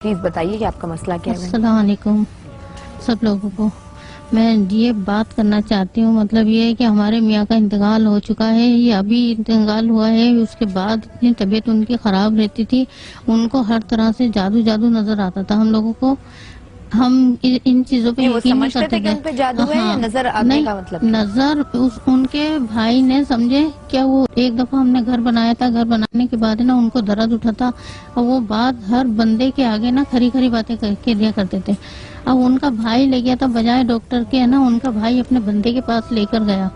Please بتائیے کہ آپ کا مسئلہ کیا ہے. السلام علیکم سب لوگوں کو. میں یہ بات کرنا چاہتی ہوں، مطلب یہ ہے کہ ہمارے میاں کا انتقال ہو چکا ہے، یہ ابھی انتقال ہوا ہے. اس کے بعد اتنی طبیعت ان کی خراب رہتی تھی، ان کو ہر طرح سے جادو نظر آتا تھا. ہم لوگوں کو ہم ان چیزوں پہ یقین نہیں کرتے تھے. ان پہ جادو ہے یا نظر آنے کا مطلب نظر ان کے بھائی نے سمجھے کیا. وہ ایک دفعہ ہم نے گھر بنایا تھا، گھر بنانے کے بعد نا ان کو درد اٹھا تھا اور وہ بات ہر بندے کے آگے نا کھری باتیں کر دیا کرتے تھے. اب ان کا بھائی لے گیا تھا بجائے ڈاکٹر کے، نا ان کا بھائی اپنے بندے کے پاس لے کر گیا.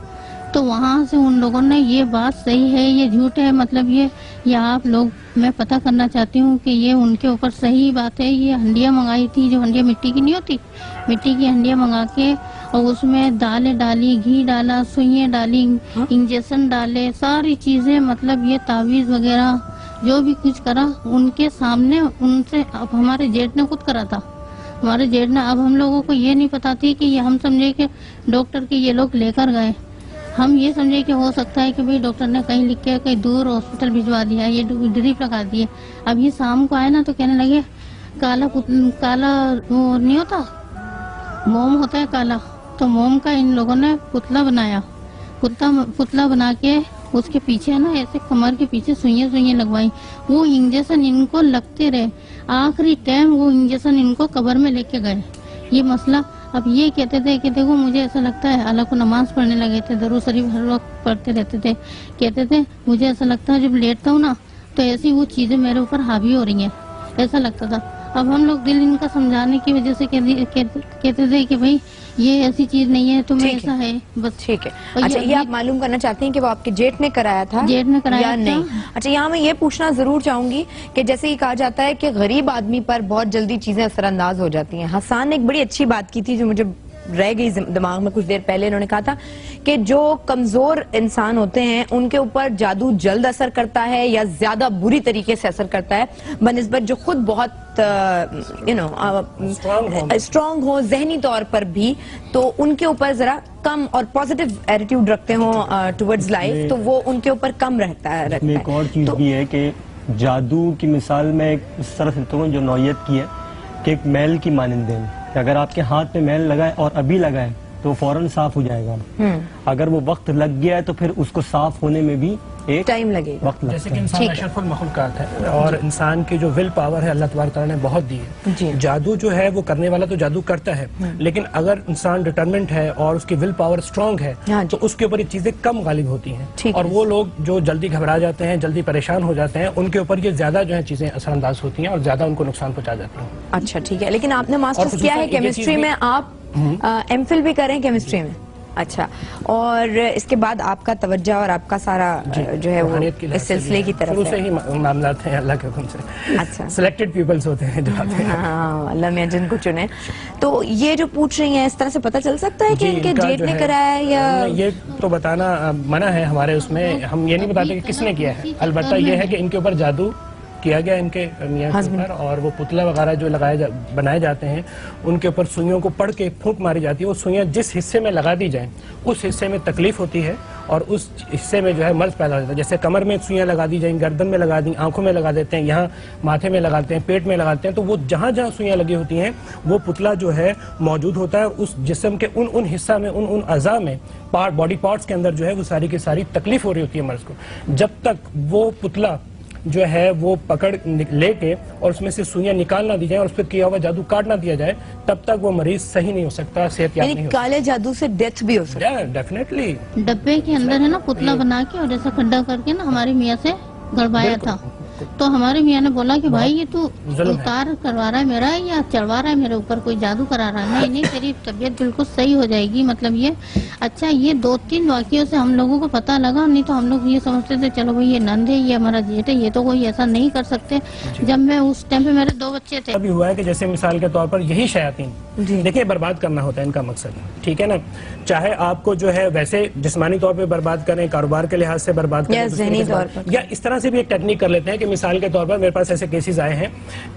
تو وہاں سے ان لوگوں نے یہ بات صحیح ہے یہ جھوٹ ہے، مطلب یہ آپ لوگ میں پتہ کرنا چاہتی ہوں کہ یہ ان کے اوپر صحیح بات ہے. یہ ہنڈیاں منگائی تھی، جو ہنڈیاں مٹی کی نہیں ہوتی، مٹی کی ہنڈیاں منگا کے اور اس میں دالیں ڈالی، گھی ڈالا، سوئیاں ڈالی، انجیکشن ڈالے، ساری چیزیں، مطلب یہ تعویذ وغیرہ جو بھی کچھ کرا ان کے سامنے. ان سے اب ہمارے جیٹ نے خود کرا تھا، ہمارے جیٹ نے. اب ہم لوگوں کو یہ نہیں پتا تھی کہ یہ ہم سمجھے کہ ڈاکٹر کے یہ لوگ لے کر گئے. ہم یہ سمجھے کہ ہو سکتا ہے کہ بھئی ڈاکٹر نے کہیں لکھ کے کہیں دور ہاسپٹل بھجوا دیا، یہ ڈریپ لگا دیے. اب یہ شام کو آئے نا تو کہنے لگے کالا وہ نہیں ہوتا، موم ہوتا ہے کالا، تو موم کا ان لوگوں نے پتلا بنایا. پتلا بنا کے اس کے پیچھے نا ایسے کمر کے پیچھے سوئیاں لگوائی. وہ انجیکشن ان کو لگتے رہے، آخری ٹائم وہ انجیکشن ان کو قبر میں لے کے گئے. یہ مسئلہ. اب یہ کہتے تھے کہ دیکھو مجھے ایسا لگتا ہے، اللہ کو نماز پڑھنے لگے تھے، درود شریف ہر وقت پڑھتے رہتے تھے. کہتے تھے مجھے ایسا لگتا ہے جب لیٹتا ہوں نا تو ایسی وہ چیزیں میرے اوپر حاوی ہو رہی ہیں، ایسا لگتا تھا. اب ہم لوگ دل ان کا سمجھانے کی وجہ سے کہتے تھے کہ بھئی یہ ایسی چیز نہیں ہے، تمہیں ایسا ہے بس. ٹھیک ہے. اچھا، یہ آپ معلوم کرنا چاہتے ہیں کہ وہ آپ کے جیٹ نے کرایا تھا یا نہیں؟ اچھا، یہاں میں یہ پوچھنا ضرور چاہوں گی کہ جیسے یہ کہا جاتا ہے کہ غریب آدمی پر بہت جلدی چیزیں اثر انداز ہو جاتی ہیں. حسان نے ایک بڑی اچھی بات کی تھی جو مجھے رہ گئی دماغ میں کچھ دیر پہلے. انہوں نے کہا تھا کہ جو کمزور انسان ہوتے ہیں ان کے اوپر جادو جلد اثر کرتا ہے یا زیادہ بری طریقے سے اثر کرتا ہے بنسبت جو خود بہت اسٹرانگ ہو ذہنی طور پر بھی، تو ان کے اوپر ذرا کم اور پازیٹیو ایٹیٹیوڈ رکھتے ہوں ٹورڈز لائف، تو وہ ان کے اوپر کم رہتا ہے. ایک اور چیز بھی ہے کہ جادو کی مثال میں اس طرح سے دیتا ہوں جو نوعیت کی ہے کہ ایک میل کی مانند ہے کہ اگر آپ کے ہاتھ پہ میل لگائے اور ابھی لگائے تو فوراً صاف ہو جائے گا. اگر وہ وقت لگ گیا ہے تو پھر اس کو صاف ہونے میں بھی ایک ٹائم لگے گا. جیسے کہ انسان اشرف المخلوقات ہے اور انسان کی جو ول پاور ہے اللہ تبارک تعالیٰ نے بہت دی ہے. جادو جو ہے وہ کرنے والا تو جادو کرتا ہے، لیکن اگر انسان ڈٹرمنٹ ہے اور اس کی ول پاور اسٹرانگ ہے تو اس کے اوپر یہ چیزیں کم غالب ہوتی ہیں. اور وہ لوگ جو جلدی گھبرا جاتے ہیں، جلدی پریشان ہو جاتے ہیں، ان کے اوپر یہ زیادہ جو ہے چیزیں اثر انداز ہوتی ہیں اور زیادہ ان کو نقصان پہنچا جاتی ہیں. اچھا ٹھیک ہے. لیکن آپ نے ماسٹرز کیا ہے کیمسٹری میں، آپ ایم فل بھی کریں کیمسٹری میں؟ اچھا. اور اس کے بعد آپ کا توجہ اور آپ کا سارا جو ہے وہ اس سلسلے کی طرف سے ہی معاملات ہیں اللہ کے حکم سے. اچھا، سلیکٹڈ پیپلز ہوتے ہیں جو آتے ہیں. ہاں، اللہ میاں جن کو چنے. تو یہ جو پوچھ رہی ہیں اس طرح سے پتہ چل سکتا ہے کہ ان کے جیٹ نے کرایا ہے یا یہ تو بتانا منع ہے ہمارے اس میں. ہم یہ نہیں بتاتے کہ کس نے کیا ہے، البتہ یہ ہے کہ ان کے اوپر جادو کیا گیا ان کے میاں کے اوپر، اور وہ پتلا وغیرہ جو بنائے جاتے ہیں ان کے اوپر سوئیوں کو پڑھ کے پھونک ماری جاتی ہے. وہ سوئیاں جس حصے میں لگا دی جائیں اس حصے میں تکلیف ہوتی ہے اور اس حصے میں جو ہے مرض پیدا ہو جاتا ہے. جیسے کمر میں سوئیاں لگا دی جائیں، گردن میں لگا دیں، آنکھوں میں لگا دیتے ہیں، یہاں ماتھے میں لگاتے ہیں، پیٹ میں لگاتے ہیں، تو وہ جہاں جہاں سوئیاں لگی ہوتی ہیں وہ پتلا جو ہے موجود ہوتا ہے. اس جسم کے ان حصہ میں ان اعضاء میں باڈی پارٹس کے اندر جو ہے وہ ساری کی ساری تکلیف ہو رہی ہوتی ہے مرض کو. جب تک وہ پتلا جو ہے وہ پکڑ لے کے اور اس میں سے سوئیاں نکال نہ دی جائیں اور اس پہ کیا ہوا جادو کاٹ نہ دیا جائے تب تک وہ مریض صحیح نہیں ہو سکتا، صحت یاب نہیں ہو سکتا. کالے جادو سے ڈیتھ بھی ہو سکتا ہے ڈیفینیٹلی. ڈبے کے اندر ہے نا پتلا بنا کے اور ایسا کھڈا کر کے نا ہمارے میاں سے گڑوایا تھا. تو ہمارے میاں نے بولا کہ بھائی یہ تو اتار کروا رہا ہے میرا یا چڑھوا رہا ہے میرے اوپر، کوئی جادو کرا رہا ہے. نہیں تیری طبیعت بالکل صحیح ہو جائے گی. مطلب یہ اچھا، یہ 2-3 واقعوں سے ہم لوگوں کو پتہ لگا. نہیں تو ہم لوگ یہ سمجھتے تھے چلو بھائی یہ نند ہے، یہ ہمارا جیٹ ہے، یہ تو کوئی ایسا نہیں کر سکتے. جب میں اس ٹائم پہ میرے 2 بچے تھے. ابھی ہوا ہے کہ جیسے مثال کے طور پر یہی شیاطین دیکھیں برباد کرنا ہوتا ہے ان کا مقصد, ٹھیک ہے نا, چاہے آپ کو جو ہے ویسے جسمانی طور پہ برباد کریں, کاروبار کے لحاظ سے برباد کریں, ذہنی طور پر, یا اس طرح سے بھی ایک ٹیکنیک کر لیتے ہیں کہ مثال کے طور پر میرے پاس ایسے کیسز آئے ہیں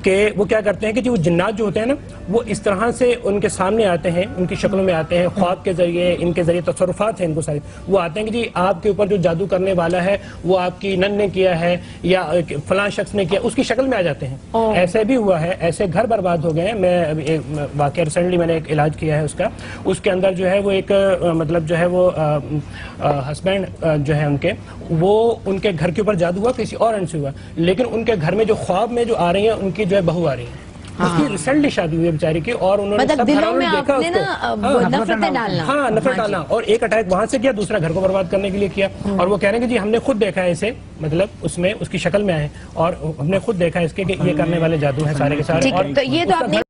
کہ وہ کیا کرتے ہیں کہ جو جنات جو ہوتے ہیں نا وہ اس طرح سے ان کے سامنے آتے ہیں, ان کی شکلوں میں آتے ہیں, خواب کے ذریعے, ان کے ذریعے تصرفات ہیں ان کو سارے, وہ آتے ہیں کہ جی آپ کے اوپر جو جادو کرنے والا ہے وہ آپ کی نن نے کیا ہے یا فلاں شخص نے کیا, اس کی شکل میں آ جاتے ہیں. ایسے بھی ہوا ہے, ایسے گھر برباد ہو گئے ہیں. میں واقعہ ریسنٹلی میں نے ایک علاج کیا ہے اس کا, اس کے اندر جو ہے وہ ایک مطلب جو ہے وہ ہسبینڈ جو ہے ان کے, وہ ان کے گھر کے اوپر جادو ہوا کسی اور اینڈ سے ہوا, لیکن ان کے گھر میں جو خواب میں جو آ رہی ہیں ان کی جو ہے بہو آ رہی ہے. اس کی ریسنٹلی شادی ہوئی ہے بیچاری کی, اور انہوں نے دلوں میں آپ نے نا نفرتیں ڈالنا, ہاں نفرت ڈالنا, اور ایک اٹیک وہاں سے کیا, دوسرا گھر کو برباد کرنے کے لیے کیا. اور وہ کہہ رہے ہیں کہ جی ہم نے خود دیکھا ہے اسے, مطلب اس میں اس کی شکل میں آئے اور ہم نے خود دیکھا ہے اس کے کہ یہ کرنے والے جادو ہیں سارے کے سارے. یہ تو آپ نے